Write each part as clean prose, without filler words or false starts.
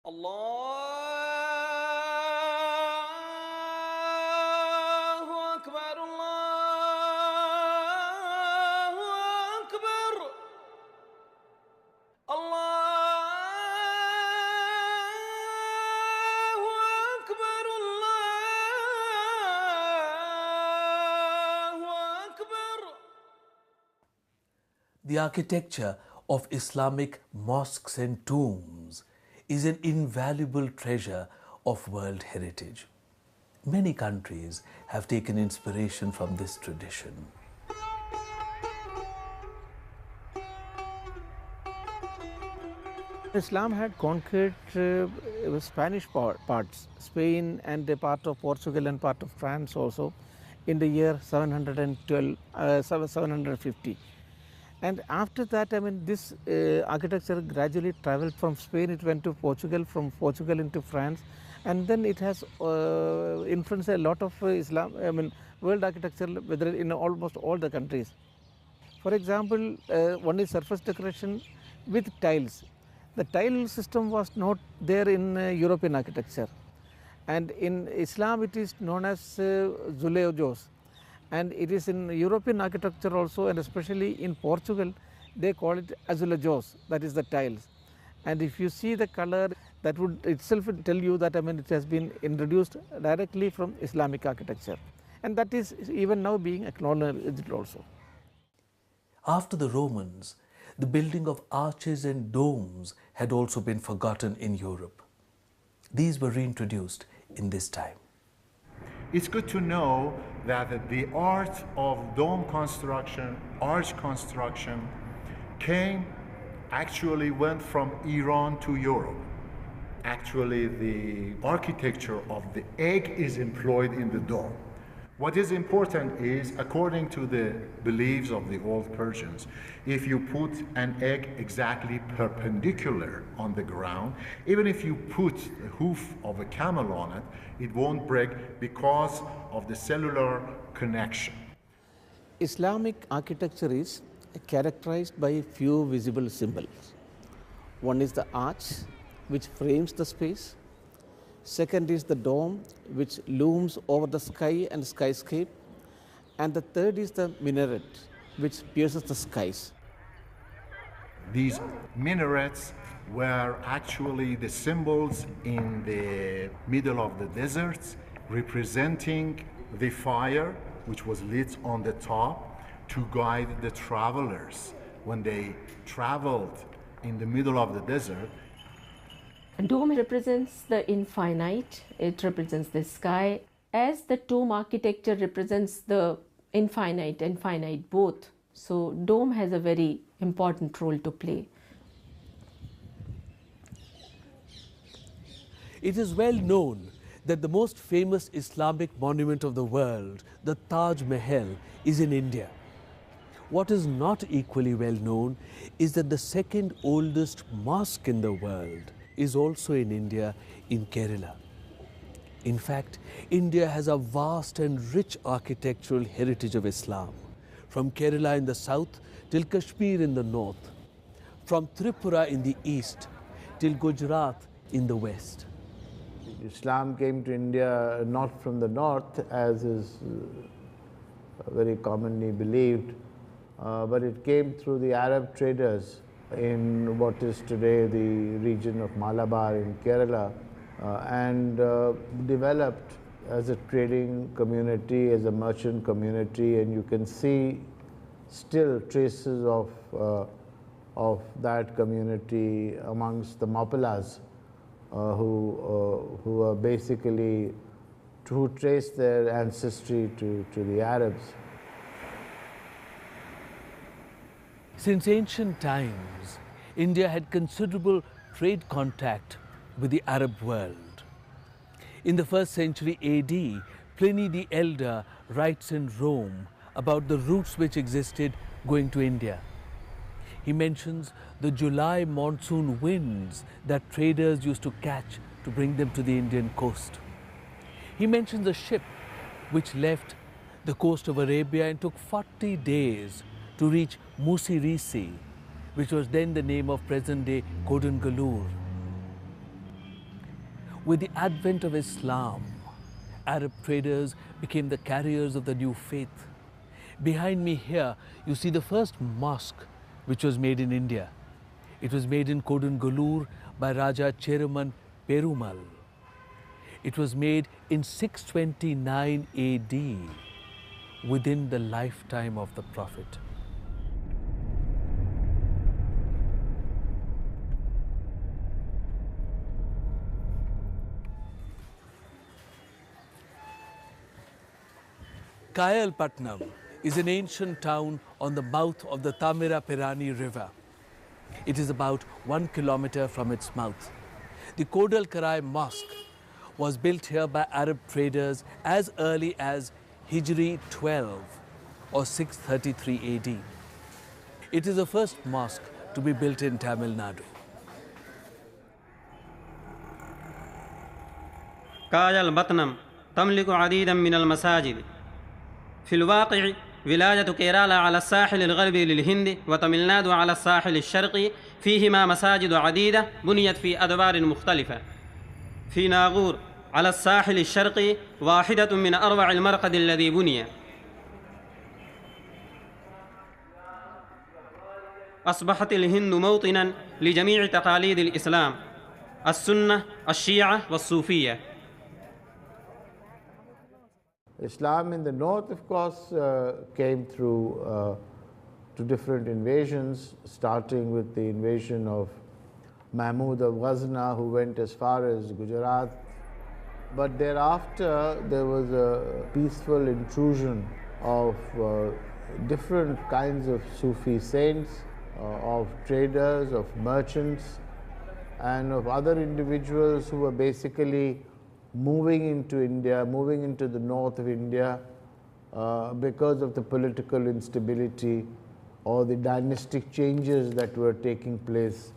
الله أكبر الله أكبر الله أكبر الله أكبر. The architecture of Islamic mosques and tombs is an invaluable treasure of world heritage. Many countries have taken inspiration from this tradition. Islam had conquered Spanish parts, Spain and a part of Portugal and part of France also in the year 750. And after that, this architecture gradually traveled from Spain, it went to Portugal, from Portugal into France, and then it has influenced a lot of world architecture, whether in almost all the countries. For example, one is surface decoration with tiles. The tile system was not there in European architecture, and in Islam it is known as Zulejos. And it is in European architecture also, and especially in Portugal, they call it azulejos, that is the tiles. And if you see the color, that would itself tell you that it has been introduced directly from Islamic architecture. And that is even now being acknowledged also. After the Romans, the building of arches and domes had also been forgotten in Europe. These were reintroduced in this time. It's good to know that the art of dome construction, arch construction, actually went from Iran to Europe. Actually, the architecture of the egg is employed in the dome. What is important is, according to the beliefs of the old Persians, if you put an egg exactly perpendicular on the ground, even if you put the hoof of a camel on it, it won't break because of the cellular connection. Islamic architecture is characterized by a few visible symbols. One is the arch, which frames the space. Second is the dome, which looms over the sky and skyscape. And the third is the minaret, which pierces the skies. These minarets were actually the symbols in the middle of the deserts, representing the fire which was lit on the top to guide the travelers when they traveled in the middle of the desert. Dome represents the infinite, it represents the sky, as the tomb architecture represents the infinite and finite both. So dome has a very important role to play. It is well known that the most famous Islamic monument of the world, the Taj Mahal, is in India. What is not equally well known is that the second oldest mosque in the world is also in India, in Kerala. In fact, India has a vast and rich architectural heritage of Islam, from Kerala in the south till Kashmir in the north, from Tripura in the east till Gujarat in the west. Islam came to India not from the north, as is very commonly believed, but it came through the Arab traders in what is today the region of Malabar in Kerala, and developed as a trading community, as a merchant community, and you can see still traces of that community amongst the Mappalas, who are basically, who trace their ancestry to the Arabs. Since ancient times, India had considerable trade contact with the Arab world. In the 1st century AD, Pliny the Elder writes in Rome about the routes which existed going to India. He mentions the July monsoon winds that traders used to catch to bring them to the Indian coast. He mentions a ship which left the coast of Arabia and took 40 days to reach Musirisi, which was then the name of present-day Kodungallur. With the advent of Islam, Arab traders became the carriers of the new faith. Behind me here, you see the first mosque which was made in India. It was made in Kodungallur by Raja Cheruman Perumal. It was made in 629 AD, within the lifetime of the Prophet. Kayalpatnam is an ancient town on the mouth of the Thamiraperani River. It is about 1 kilometer from its mouth. The Kodalkarai Mosque was built here by Arab traders as early as Hijri 12 or 633 AD. It is the first mosque to be built in Tamil Nadu. كايالبطنم تملك عديدا من المساجد. في الواقع ولاية كيرالا على الساحل الغربي للهند وتميل نادو على الساحل الشرقي فيهما مساجد عديدة بنيت في أدوار مختلفة. في ناغور على الساحل الشرقي واحدة من أروع المرقد الذي بني. أصبحت الهند موطناً لجميع تقاليد الإسلام، السنة، الشيعة والصوفية. Islam in the north, of course, came through two different invasions, starting with the invasion of Mahmud of Ghazna, who went as far as Gujarat. But thereafter, there was a peaceful intrusion of different kinds of Sufi saints, of traders, of merchants, and of other individuals who were basically moving into India, moving into the north of India because of the political instability or the dynastic changes that were taking place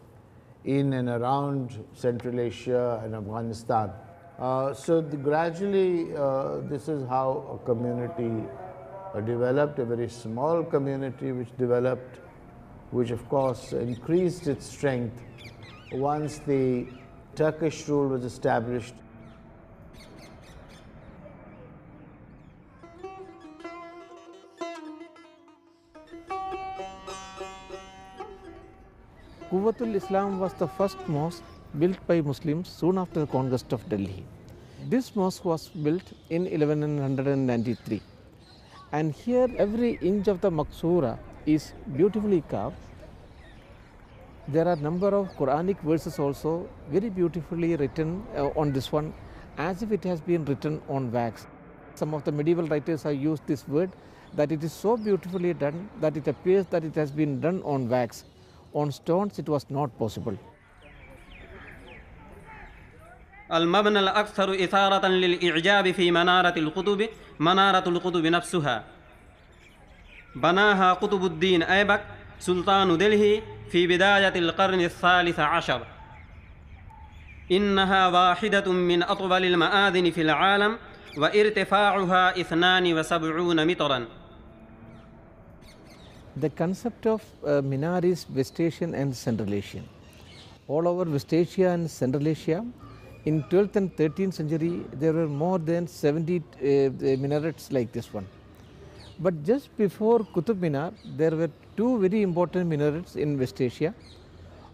in and around Central Asia and Afghanistan. Gradually, this is how a community developed, a very small community which developed, which of course increased its strength once the Turkish rule was established. Quwwatul Islam was the first mosque built by Muslims soon after the conquest of Delhi. This mosque was built in 1193, and here every inch of the Maqsoora is beautifully carved. There are number of Quranic verses also very beautifully written on this one, as if it has been written on wax. Some of the medieval writers have used this word, that it is so beautifully done that it appears that it has been done on wax. On stones it was not possible. المبنى الأكثر إثارة للإعجاب في منارة القطب نفسها. بناها قطب الدين أيبك سلطان دلهي في بداية القرن الثالث عشر. إنها واحدة من أطول المآذن في العالم وارتفاعها 72 متراً. The concept of minar is West Asian and Central Asian. All over West Asia and Central Asia, in 12th and 13th century, there were more than 70 minarets like this one. But just before Qutub Minar, there were two very important minarets in West Asia.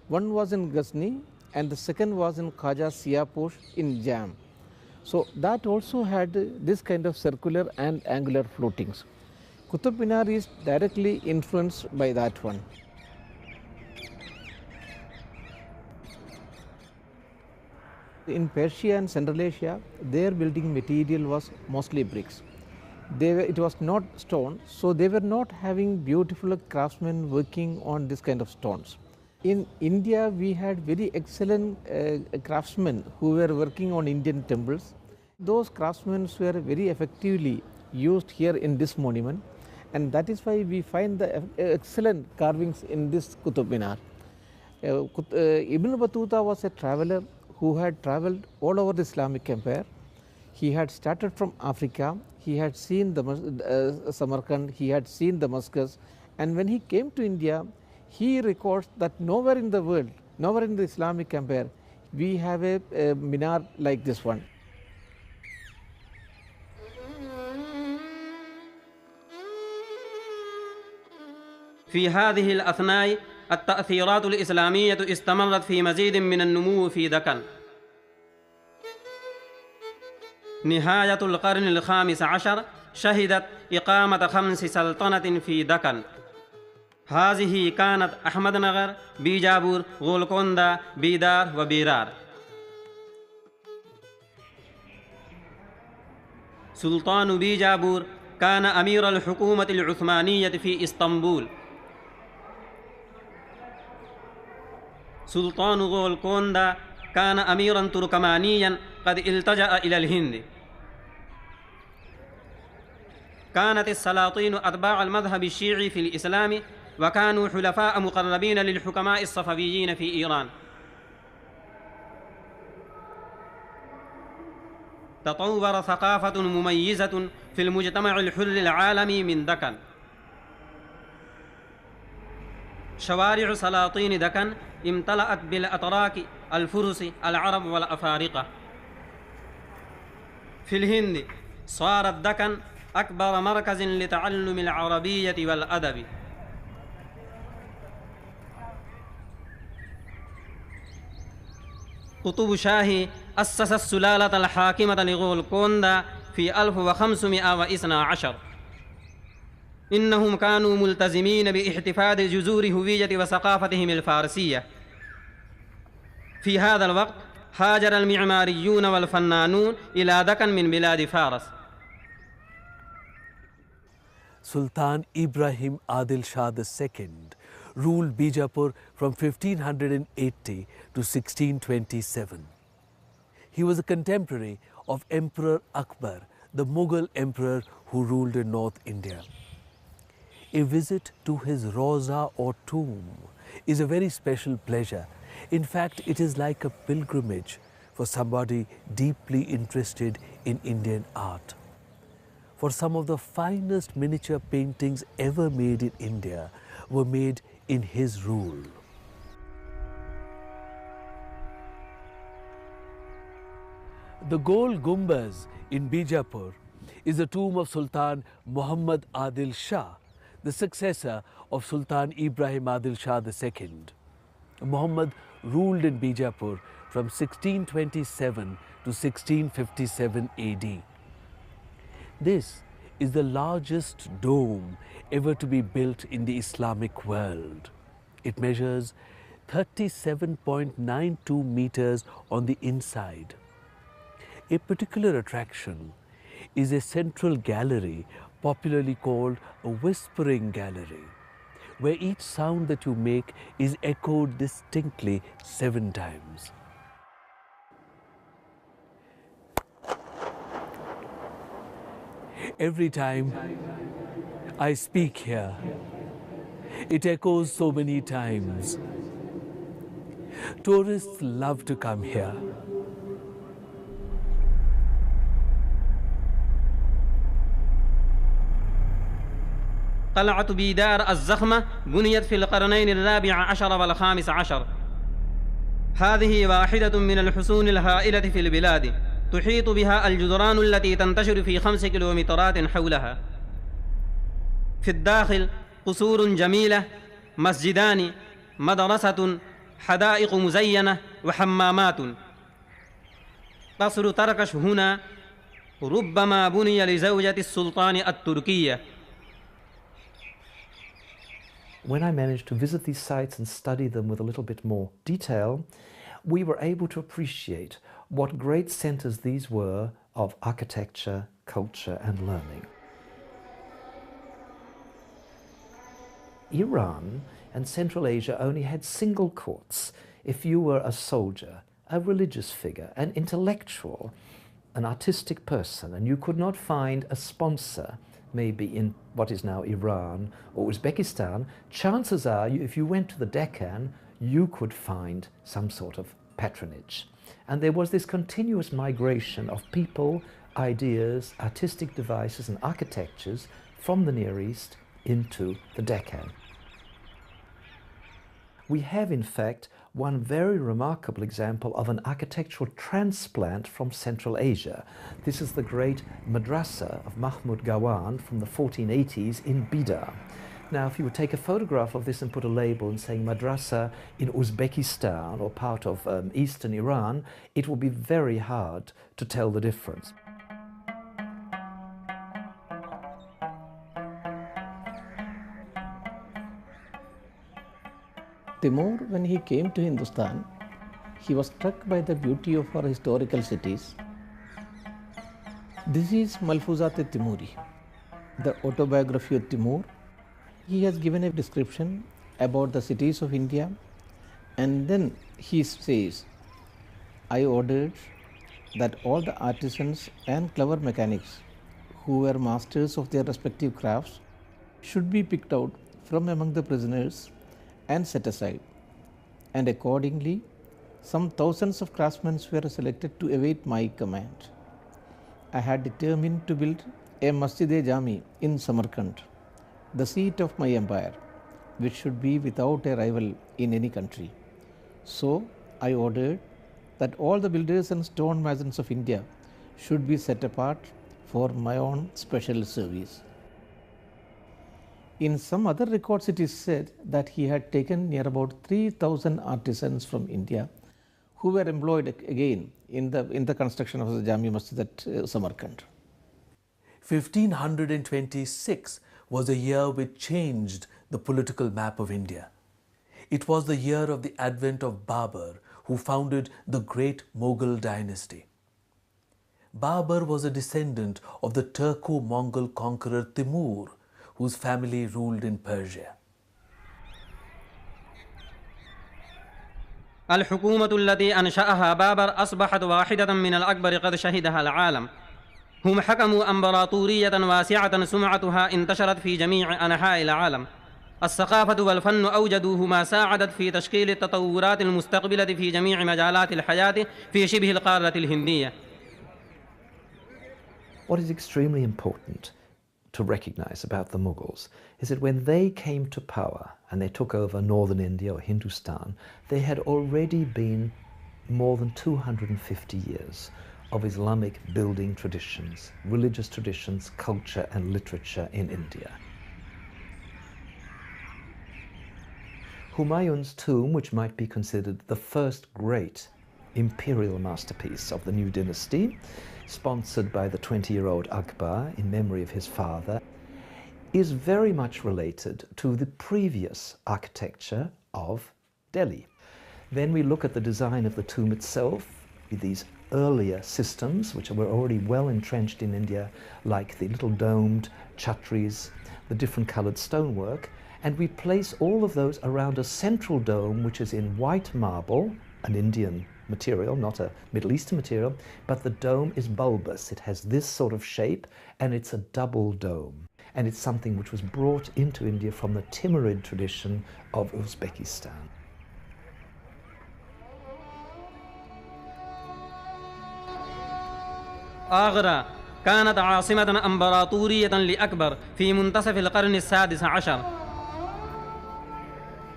One was in Ghazni and the second was in Khaja Siyaposh in Jam. So that also had this kind of circular and angular floatings. Qutub Minar is directly influenced by that one. In Persia and Central Asia, their building material was mostly bricks. It was not stone, so they were not having beautiful craftsmen working on this kind of stones. In India, we had very excellent craftsmen who were working on Indian temples. Those craftsmen were very effectively used here in this monument, and that is why we find the excellent carvings in this Qutub Minar. Ibn Battuta was a traveler who had traveled all over the Islamic empire. He had started from Africa, he had seen the Samarkand, he had seen Damascus, and when he came to India, he records that nowhere in the world, nowhere in the Islamic empire, we have a minar like this one. في هذه الأثناء التأثيرات الإسلامية استمرت في مزيد من النمو في دكن. نهاية القرن الخامس عشر شهدت إقامة 5 سلطنة في دكن. هذه كانت أحمد نغر، بيجابور، غولكوندا، بيدار وبيرار. سلطان بيجابور كان أمير الحكومة العثمانية في إسطنبول. سلطان غولكوندا كان أميراً تركمانياً قد التجأ إلى الهند. كانت السلاطين أتباع المذهب الشيعي في الإسلام، وكانوا حلفاء مقربين للحكماء الصفويين في إيران. تطور ثقافة مميزة في المجتمع الحر العالمي من دكن. شوارع سلاطين دكن امتلأت بالأتراك، الفرس، العرب والأفارقة. في الهند صارت دكن أكبر مركز لتعلم العربية والأدب. قطب شاهي أسس السلالة الحاكمة لغولكوندا في 1512. إنهم كانوا ملتزمين باحتفاظ جذور هوية وثقافتهم الفارسية. في هذا الوقت هاجر المعماريون والفنانون إلى دكن من بلاد فارس. Sultan Ibrahim Adil Shah II ruled Bijapur from 1580 to 1627. He was a contemporary of Emperor Akbar, the Mughal emperor who ruled in North India. A visit to his Roza or tomb is a very special pleasure. In fact, it is like a pilgrimage for somebody deeply interested in Indian art. For some of the finest miniature paintings ever made in India were made in his rule. The Gol Gumbaz in Bijapur is the tomb of Sultan Muhammad Adil Shah, the successor of Sultan Ibrahim Adil Shah II. Muhammad ruled in Bijapur from 1627 to 1657 AD. This is the largest dome ever to be built in the Islamic world. It measures 37.92 meters on the inside. A particular attraction is a central gallery, popularly called a whispering gallery, where each sound that you make is echoed distinctly 7 times. Every time I speak here, it echoes so many times. Tourists love to come here. قلعة بيدار الزخمة بنيت في القرنين الرابع عشر والخامس عشر. هذه واحدة من الحصون الهائلة في البلاد، تحيط بها الجدران التي تنتشر في 5 كيلومترات حولها. في الداخل قصور جميلة، مسجدان، مدرسة، حدائق مزينة وحمامات. قصر تركش هنا ربما بني لزوجة السلطان التركية. When I managed to visit these sites and study them with a little bit more detail, we were able to appreciate what great centers these were of architecture, culture, and learning. Iran and Central Asia only had single courts. If you were a soldier, a religious figure, an intellectual, an artistic person, and you could not find a sponsor, maybe in what is now Iran or Uzbekistan, chances are, if you went to the Deccan, you could find some sort of patronage. And there was this continuous migration of people, ideas, artistic devices and architectures from the Near East into the Deccan. we have in fact one very remarkable example of an architectural transplant from Central Asia. This is the great madrasa of Mahmud Gawan from the 1480s in Bidar. Now, if you would take a photograph of this and put a label and saying madrasa in Uzbekistan or part of eastern Iran, it will be very hard to tell the difference. Timur, when he came to Hindustan, he was struck by the beauty of our historical cities. This is Malfuzat-e-Timuri, the autobiography of Timur. He has given a description about the cities of India, and then he says, I ordered that all the artisans and clever mechanics who were masters of their respective crafts should be picked out from among the prisoners and set aside, and accordingly some thousands of craftsmen were selected to await my command. I had determined to build a Masjid-e-Jami in Samarkand, the seat of my empire, which should be without a rival in any country. So I ordered that all the builders and stone masons of India should be set apart for my own special service. In some other records it is said that he had taken near about 3,000 artisans from India who were employed again in the construction of the Jami Masjid at Samarkand. 1526 was a year which changed the political map of India. It was the year of the advent of Babur, who founded the great Mughal dynasty. Babur was a descendant of the Turco-Mongol conqueror Timur, whose family ruled in Persia. الحكومة التي أنشأها بابر أصبحت واحدة من الأكبر قد شهدها العالم. هم حكموا إمبراطورية واسعة سمعتها انتشرت في جميع أنحاء العالم. الثقافة والفن أوجدوه ما ساعدت في تشكيل التطورات المستقبلة في جميع مجالات الحياة في شبه القارة الهندية. What is extremely important to recognize about the Mughals is that when they came to power and they took over northern India or Hindustan, they had already been more than 250 years of Islamic building traditions, religious traditions, culture and literature in India. Humayun's tomb, which might be considered the first great imperial masterpiece of the new dynasty, sponsored by the 20-year-old Akbar in memory of his father, is very much related to the previous architecture of Delhi. Then we look at the design of the tomb itself, with these earlier systems which were already well entrenched in India, like the little domed chhatris, the different coloured stonework, and we place all of those around a central dome which is in white marble, an Indian material, not a Middle Eastern material, but the dome is bulbous. It has this sort of shape and it's a double dome. And it's something which was brought into India from the Timurid tradition of Uzbekistan. آغرا كانت عاصمة إمبراطورية لأكبر في منتصف القرن السادس عشر.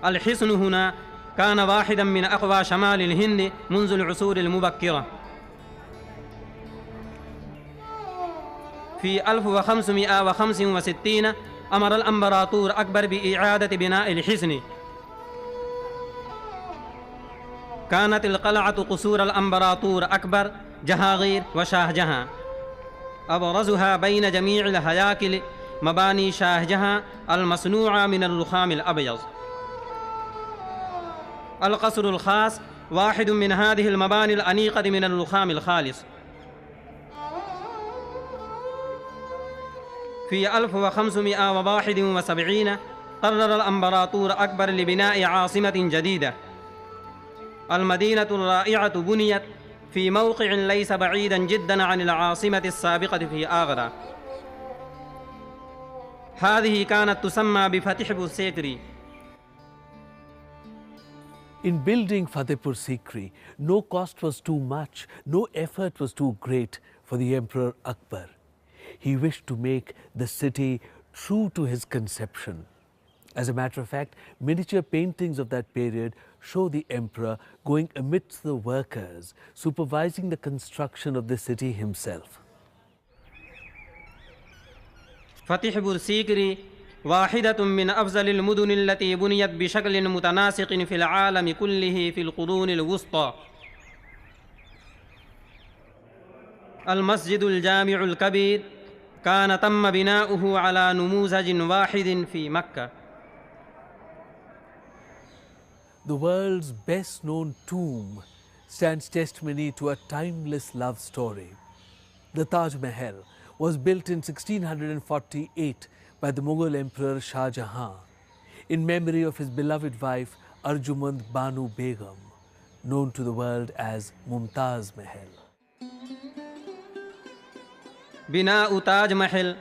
الحصن هنا كان واحدا من أقوى شمال الهند منذ العصور المبكرة. في 1565 أمر الإمبراطور أكبر بإعادة بناء الحصن. كانت القلعة قصور الإمبراطور أكبر، جهانغير وشاه جهان. أبرزها بين جميع الهياكل مباني شاه جهان المصنوعة من الرخام الأبيض. القصر الخاص واحد من هذه المباني الأنيقة من الرخام الخالص. في 1571 قرر الإمبراطور أكبر لبناء عاصمة جديدة. المدينة الرائعة بنيت في موقع ليس بعيدا جدا عن العاصمة السابقة في آغرا. هذه كانت تسمى بفتح سيكري. In building Fatehpur Sikri, no cost was too much, no effort was too great for the Emperor Akbar. He wished to make the city true to his conception. As a matter of fact, miniature paintings of that period show the emperor going amidst the workers, supervising the construction of the city himself. فتح برسيكري واحدة من أفضل المدن التي بنيت بشكل متناسق في العالم كله في القرون الوسطى. المسجد الجامع الكبير كان تم بناؤه على نموذج واحد في مكة. The world's best known tomb stands testimony to a timeless love story. The Taj Mahal was built in 1648 by the Mughal Emperor Shah Jahan in memory of his beloved wife Arjumand Banu Begum, known to the world as Mumtaz Mahal. بناء تاج محل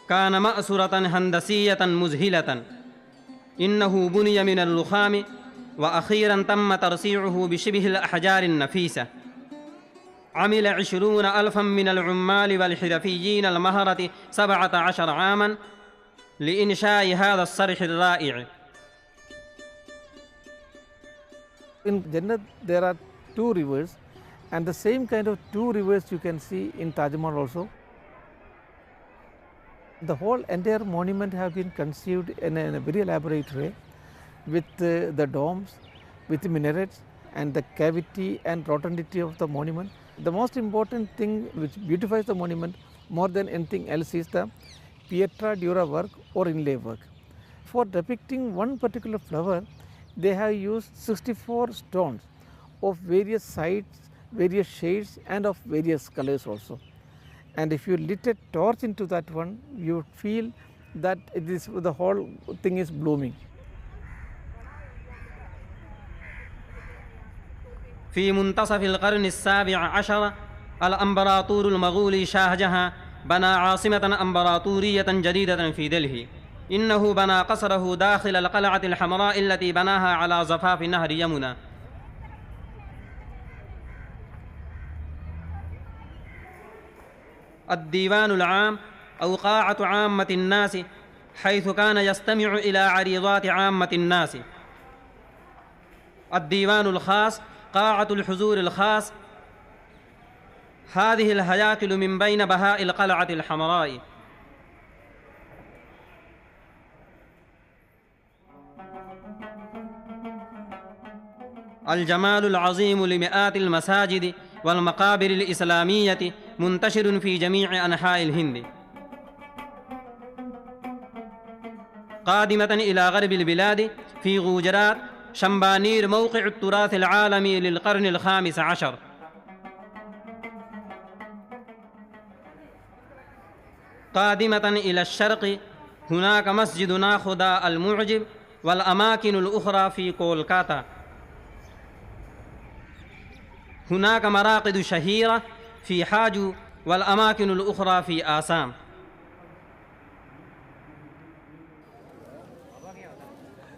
كان مأسورة هندسية مذهلة. إنه بني من الرخام وأخيرا تم ترصيعه بشبه الأحجار النفيسة. عمل 20,000 من العمال والحرفيين المهرة 17 عاما لإنشاء هذا الصرح الرائع. In Jannat there are two rivers, and the same kind of two rivers you can see in Taj Mahal also. The whole entire monument have been conceived in a very elaborate way, with the domes, with the minarets, and the cavity and rotundity of the monument. The most important thing which beautifies the monument more than anything else is the pietra dura work or inlay work. For depicting one particular flower, they have used 64 stones of various sizes, various shades, and of various colors also. And if you lit a torch into that one, you would feel that the whole thing is blooming. في منتصف القرن السابع عشر الأمبراطور المغولي شاه جهان بنى عاصمة أمبراطورية جديدة في دلهي. إنه بنى قصره داخل القلعة الحمراء التي بناها على ضفاف نهر يمنى. الديوان العام أو قاعة عامة الناس، حيث كان يستمع إلى عريضات عامة الناس. الديوان الخاص قاعة الحضور الخاص. هذه الهياكل من بين بهاء القلعة الحمراء. الجمال العظيم لمئات المساجد والمقابر الإسلامية منتشر في جميع أنحاء الهند. قادمة إلى غرب البلاد في غوجرات شمبانير موقع التراث العالمي للقرن ال15. قادمة إلى الشرق هناك مسجد ناخدا المعجب والأماكن الأخرى في كولكاتا. هناك مراقد شهيرة في حاجو والأماكن الأخرى في آسام.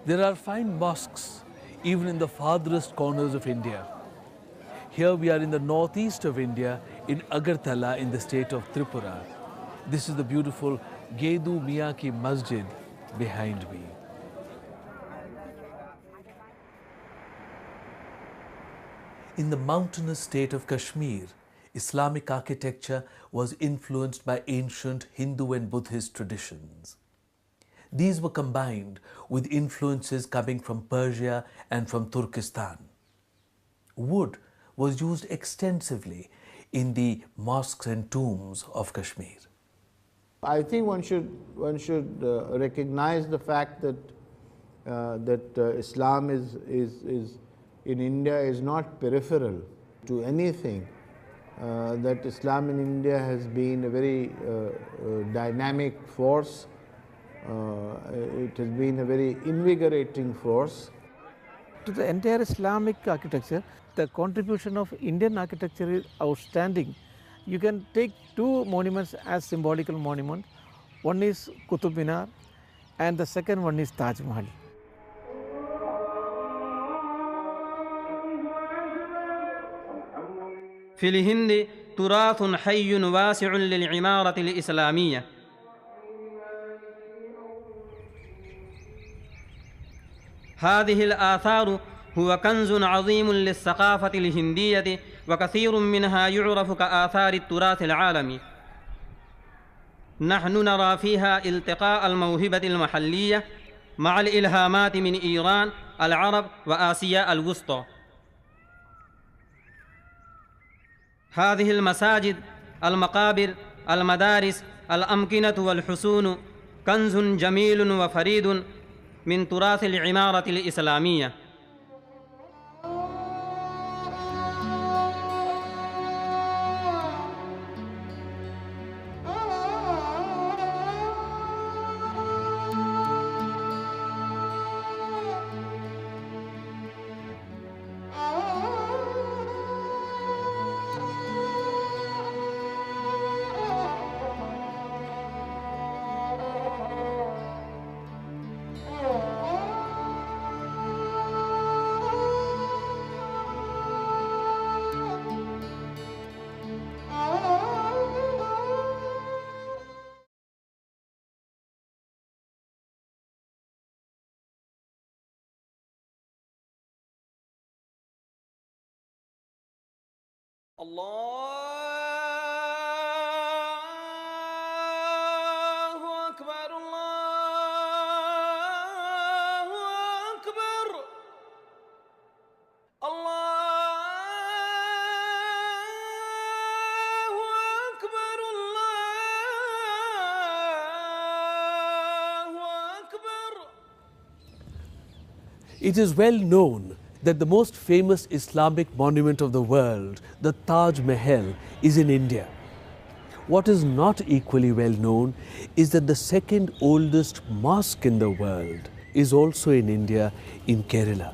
There are fine mosques even in the farthest corners of India. Here we are in the northeast of India in Agartala in the state of Tripura. This is the beautiful Gedu Miyaki Masjid behind me. In the mountainous state of Kashmir, Islamic architecture was influenced by ancient Hindu and Buddhist traditions. These were combined with influences coming from Persia and from Turkestan. Wood was used extensively in the mosques and tombs of Kashmir. I think one should recognize the fact that Islam is in India is not peripheral to anything. That Islam in India has been a very dynamic force. It has been a very invigorating force. To the entire Islamic architecture, the contribution of Indian architecture is outstanding. You can take two monuments as symbolical monuments. One is Qutub Minar and the second one is Taj Mahal. في الهند تراث حي واسع للعمارة الإسلامية. هذه الآثار هو كنز عظيم للثقافة الهندية، وكثير منها يعرف كآثار التراث العالمي. نحن نرى فيها التقاء الموهبة المحلية مع الإلهامات من إيران، العرب وآسيا الوسطى. هذه المساجد، المقابر، المدارس، الأمكنة والحصون كنز جميل وفريد من تراث العمارة الإسلامية. الله أكبر الله أكبر الله أكبر الله أكبر. It is well known that the most famous Islamic monument of the world, the Taj Mahal, is in India. What is not equally well known is that the second oldest mosque in the world is also in India, in Kerala.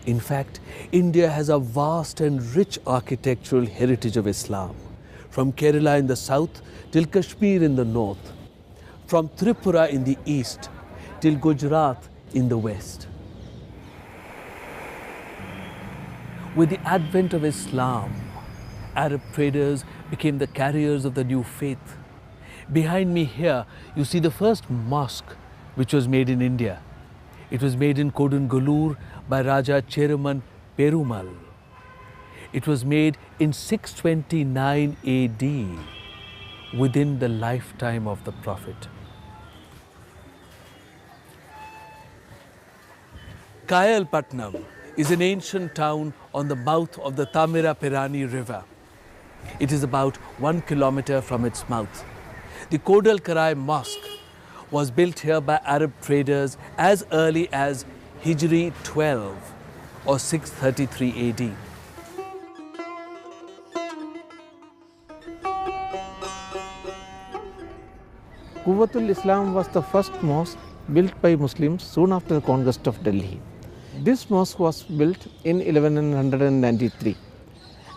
In fact, India has a vast and rich architectural heritage of Islam, from Kerala in the south till Kashmir in the north, from Tripura in the east till Gujarat in the west. With the advent of Islam, Arab traders became the carriers of the new faith. Behind me here, you see the first mosque which was made in India. It was made in Kodungallur by Raja Cheruman Perumal. It was made in 629 AD, within the lifetime of the Prophet. Kayalpatnam is an ancient town on the mouth of the Tamirapirani River. It is about 1 kilometer from its mouth. The Kodalkarai Mosque was built here by Arab traders as early as Hijri 12 or 633 AD. Quwwatul Islam was the first mosque built by Muslims soon after the conquest of Delhi. This mosque was built in 1193,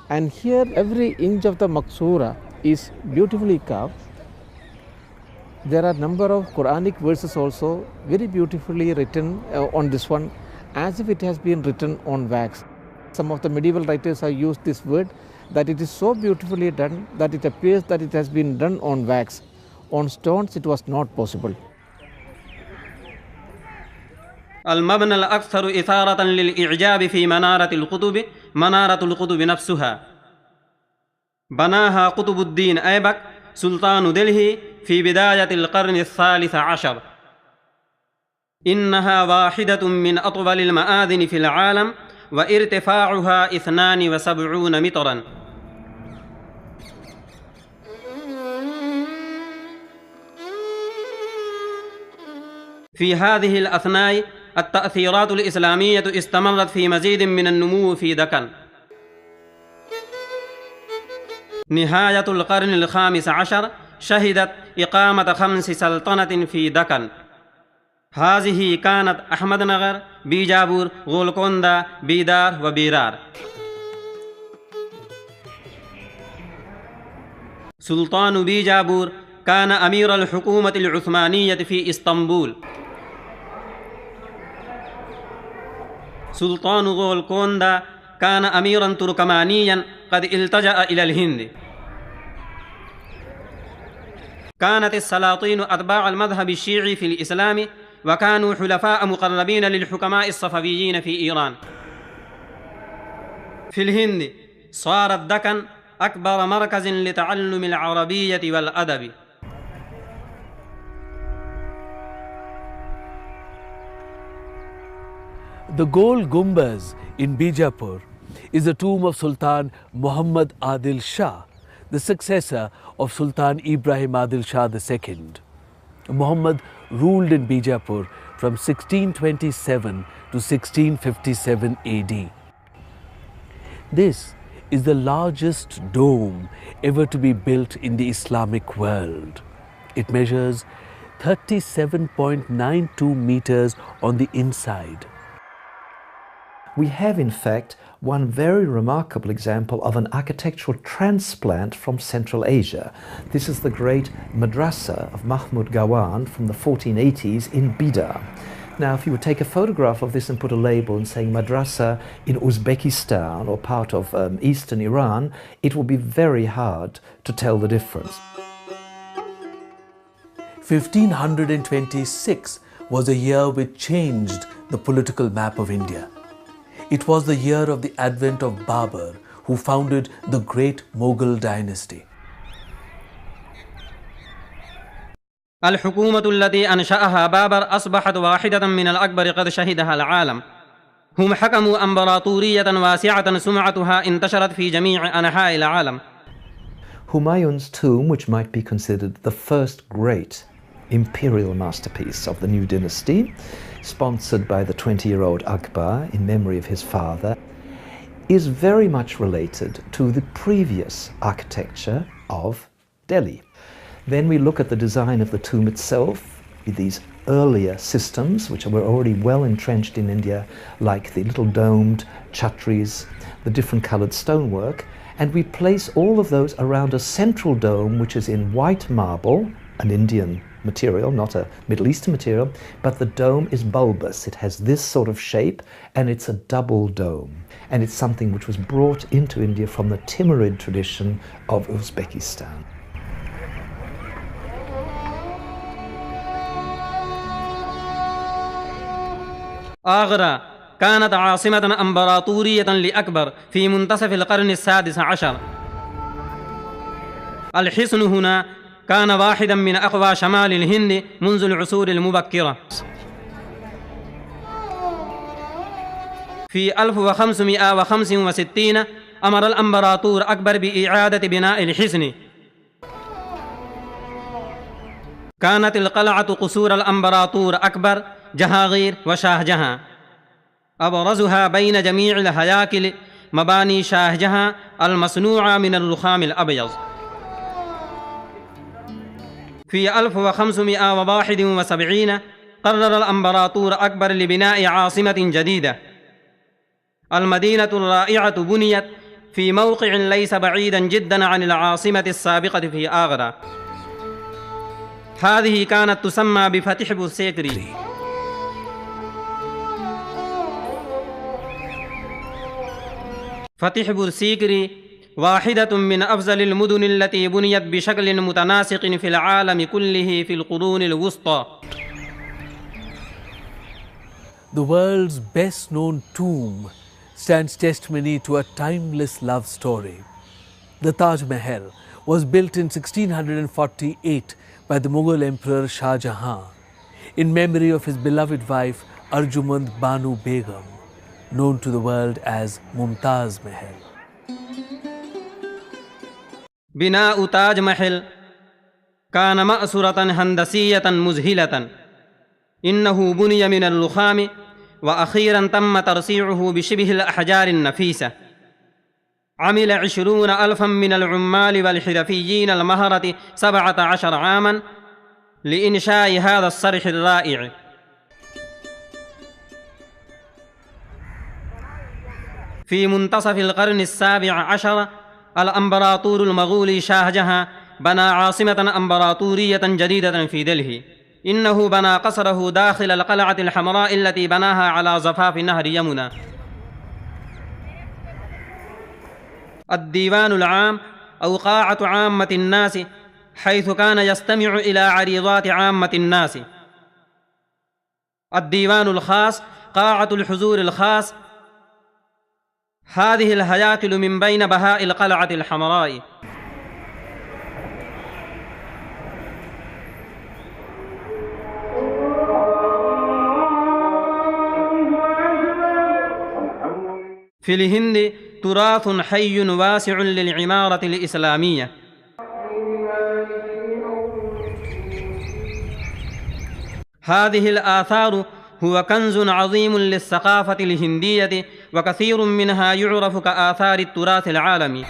and here every inch of the Maksura is beautifully carved. There are number of Quranic verses also very beautifully written on this one, as if it has been written on wax. Some of the medieval writers have used this word, that it is so beautifully done that it appears that it has been done on wax. On stones it was not possible. المبنى الأكثر إثارة للإعجاب في منارة القطب نفسها. بناها قطب الدين أيبك سلطان دلهي في بداية القرن الثالث عشر. إنها واحدة من أطول المآذن في العالم، وارتفاعها 72 مترا. في هذه الأثناء التأثيرات الإسلامية استمرت في مزيد من النمو في دكن. نهاية القرن الخامس عشر شهدت إقامة 5 سلطنة في دكن. هذه كانت أحمد نغر، بيجابور، غولكوندا، بيدار وبيرار. سلطان بيجابور كان أمير الحكومة العثمانية في إسطنبول. سلطان غولكوندا كان أميرا تركمانيا قد التجأ إلى الهند. كانت السلاطين أتباع المذهب الشيعي في الإسلام وكانوا حلفاء مقربين للحكماء الصفويين في إيران. في الهند صار الدكن أكبر مركز لتعلم العربية والأدب. The Gol Gumbaz in Bijapur is the tomb of Sultan Muhammad Adil Shah, the successor of Sultan Ibrahim Adil Shah II. Muhammad ruled in Bijapur from 1627 to 1657 AD. This is the largest dome ever to be built in the Islamic world. It measures 37.92 meters on the inside. We have, in fact, one very remarkable example of an architectural transplant from Central Asia. This is the great madrasa of Mahmud Gawan from the 1480s in Bidar. Now, if you would take a photograph of this and put a label and saying madrasa in Uzbekistan or part of eastern Iran, it will be very hard to tell the difference. 1526 was a year which changed the political map of India. It was the year of the advent of Babur, who founded the great Mughal dynasty. الحكومة التي أنشأها بابر أصبحت واحدة من الأكبر قد شهدها العالم. هم حكموا إمبراطورية واسعة سمعتها انتشرت في جميع أنحاء العالم. Humayun's tomb, which might be considered the first great imperial masterpiece of the new dynasty, sponsored by the 20-year-old Akbar in memory of his father, is very much related to the previous architecture of Delhi. Then we look at the design of the tomb itself, with these earlier systems which were already well entrenched in India, like the little domed chhatris, the different coloured stonework, and we place all of those around a central dome which is in white marble, an Indian material, not a Middle Eastern material, but the dome is bulbous. It has this sort of shape and it's a double dome. And it's something which was brought into India from the Timurid tradition of Uzbekistan. آغرا كانت عاصمة أمبراطورية لأكبر في منتصف القرن السادس عشر. الحصن هنا كان واحدا من أقوى شمال الهند منذ العصور المبكرة. في 1565 أمر الأمبراطور أكبر بإعادة بناء الحصن. كانت القلعة قصور الأمبراطور أكبر، جهانغير وشاهجهان. أبرزها بين جميع الهياكل مباني شاهجهان المصنوعة من الرخام الأبيض. في 1571 قرر الأمبراطور أكبر لبناء عاصمة جديدة. المدينة الرائعة بنيت في موقع ليس بعيدا جدا عن العاصمة السابقة في آغرا. هذه كانت تسمى بفتح بورسيكري. فتح بورسيكري واحدة من أفضل المدن التي بنيت بشكل متناسق في العالم كله في القرون الوسطى. The world's best known tomb stands testimony to a timeless love story. The Taj Mahal was built in 1648 by the Mughal Emperor Shah Jahan in memory of his beloved wife Arjumand Banu Begum, known to the world as Mumtaz Mahal. بناء تاج محل كان مأسورة هندسية مذهلة. إنه بني من الرخام وأخيرا تم ترصيعه بشبه الأحجار النفيسة. عمل 20,000 من العمال والحرفيين المهرة 17 عاما لإنشاء هذا الصرح الرائع. في منتصف القرن السابع عشر الأمبراطور المغولي شاهجهان بنى عاصمة أمبراطورية جديدة في دلهي. إنه بنى قصره داخل القلعة الحمراء التي بناها على ضفاف نهر يمنى. الديوان العام أو قاعة عامة الناس، حيث كان يستمع إلى عريضات عامة الناس. الديوان الخاص، قاعة الحضور الخاص. هذه الهياكل من بين بهاء القلعة الحمراء. في الهند تراث حي واسع للعمارة الإسلامية. هذه الآثار هو كنز عظيم للثقافة الهندية، وكثير منها يعرف كآثار التراث العالمي.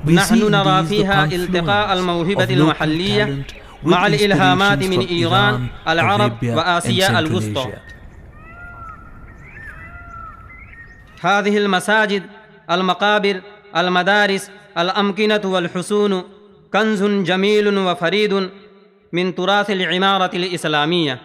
نحن نرى فيها التقاء الموهبة المحلية مع الإلهامات من إيران، العرب وآسيا الوسطى. هذه المساجد، المقابر، المدارس، الأمكنة والحصون كنز جميل وفريد من تراث العمارة الإسلامية.